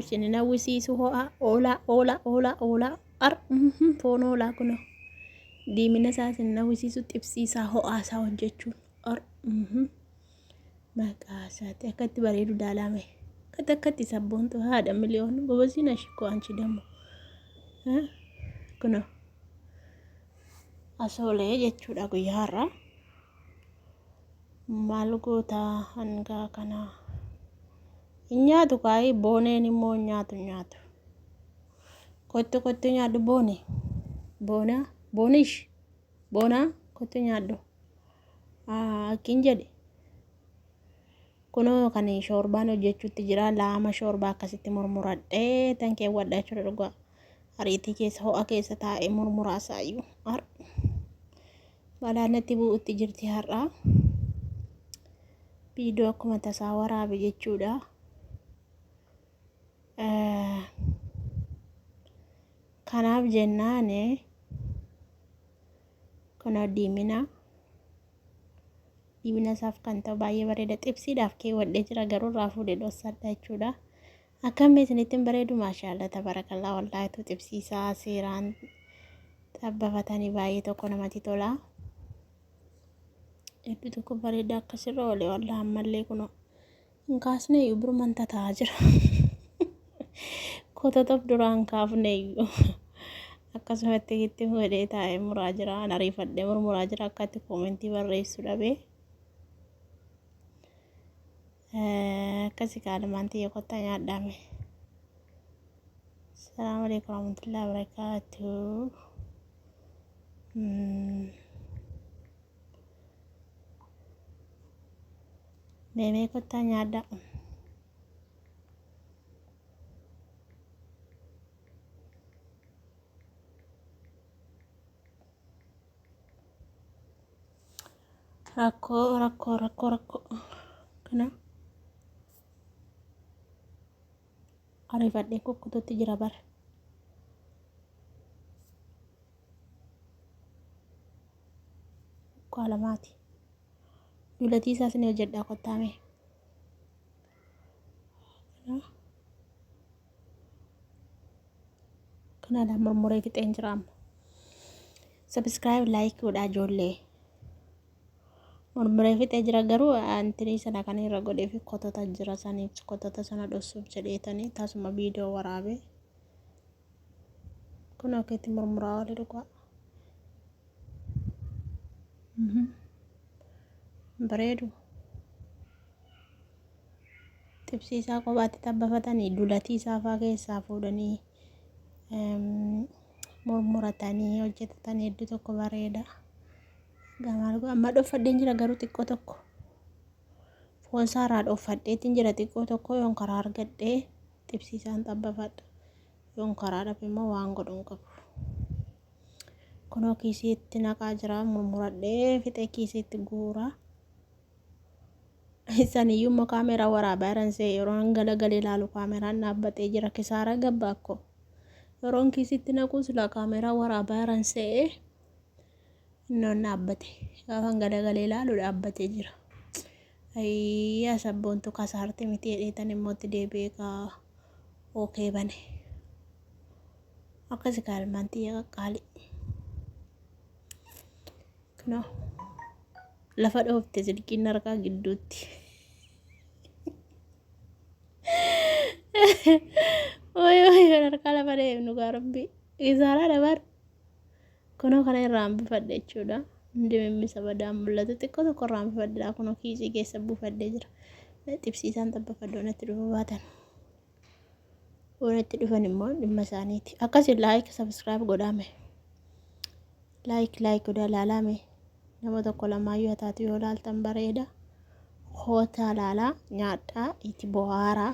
isin nawwisiisu ho'a oolaa foon oolaa kun diimina isaa isin nawwisiisu xibsiisaa ho'aa isaa hojjechuun maqaa isaatti akkatti bareedu daalame akkatti sabboontu haadha miliyoon gobasiina shikoo anchi dammo kun asoolee jechuudha guyyaa har'aa maal goota hangaa kana nyaatu kaayii booneen immoo nyaatu kottu nyaadhu boonaa kottu nyaadhu akkin jedhe kunoo kan shoorbaan hojjechuutti jira laama shoorbaa akkasitti murmuradhee tan keewwadha jechuudha dhugaa ariitii keessa ho'a keessa taa'ee murmuraasaayyuu balaanatti bu'utti jirti har'aa viidiyoo akkuma tasaa waraabe jechuudha kanaaf jennaane kuna diimina isaaf kan ta'u baay'ee bareeda xibsiidhaaf keewwadhee jira garuu raafuudhee dhossadha jechuudha akkamiin isinittiin bareedu maashaallah tabarakallah wallaahitu xibsiisaa seeraan xabbafatanii baay'ee tokko namatti tola hedduu tokko bareeda akkasirra oole wallah ammallee kunoo hin kaasne iyyuu biruman tataa jira kototoof duraan kaafne iyyuu akkasumatti itti godhee taa'ee muraa jira ariifadhee murmuraa jira akkatti koomentii barreessu dhabee akkasi kaalamaan xiyya kottaa nyaadhaame salaamu alaikum warahmatullahi wabarakatuh meemee kottaa nyaadha rakkoo kana ariifadhee kukkututti jira bara kaalamaati duulatii isaas ni hojjedhaa kottaame kanaadha murmuree fixeen jira amma subscribe like godhaa ijoollee murmuree fixee jira garuu antinii sana kan irra godhee fi kotota jira saniif kotota sana dhossuuf jedheetanii taasuma viidiyoo waraabe kun akkeetti murmuraa wali dhugaa bareedu xibsiisaa kophaatti xabbafatanii duulatii isaa faa keessaa fuudhanii murmuratanii hojjetatanii hedduu tokko bareeda gamaal amma dhoffadheen jira garuu xiqqoo tokko foon saaraa dhoffadheetiin jira xiqqoo tokko yoon karaa argadhee xibsiisaan xabbafadha yoon karaa dhabe immoo waan godhuun qabu kunoo kiisiitti naqaa jira murmuradhee fixee kiisiitti guuraa isaniyyuu immoo kaameeraa waraabaa jiran see yeroon galagalee ilaalu kaameeraan dhaabbatee jira kisaara gabbaakko yeroon kiisiitti naquu silaa kaameeraa waraabaa jiran see innoon dhaabbate gaafan galagalee ilaalu dhaabbatee jira ayyaa sabboontu kasaarte miti hedheetan immoo itti deebi'ee ookee bane akkasi kaalmaan xiyya qaqqaali kunoo lafa dhoofte silkiin harkaa gidduutti oy harkaa lafa deemnu gaarabbii isaaraa dabar kunoo kana irraa hambifadhe jechuudha hundi mimmisa badaan mul'atu xiqqoo tokko irraa hambifadhe kunoo kiisii keessa buufadhee jira xibsiisaan xabbafadhe onatti dhufa baatan onatti dhufan immoo dhimma isaaniiti akkasi like subscribe godhame like godhaa laalame nama tokko lamaayyuu hataatu yoo laaltan bareeda hoota laalaa nyaadhaa itti bohaaraa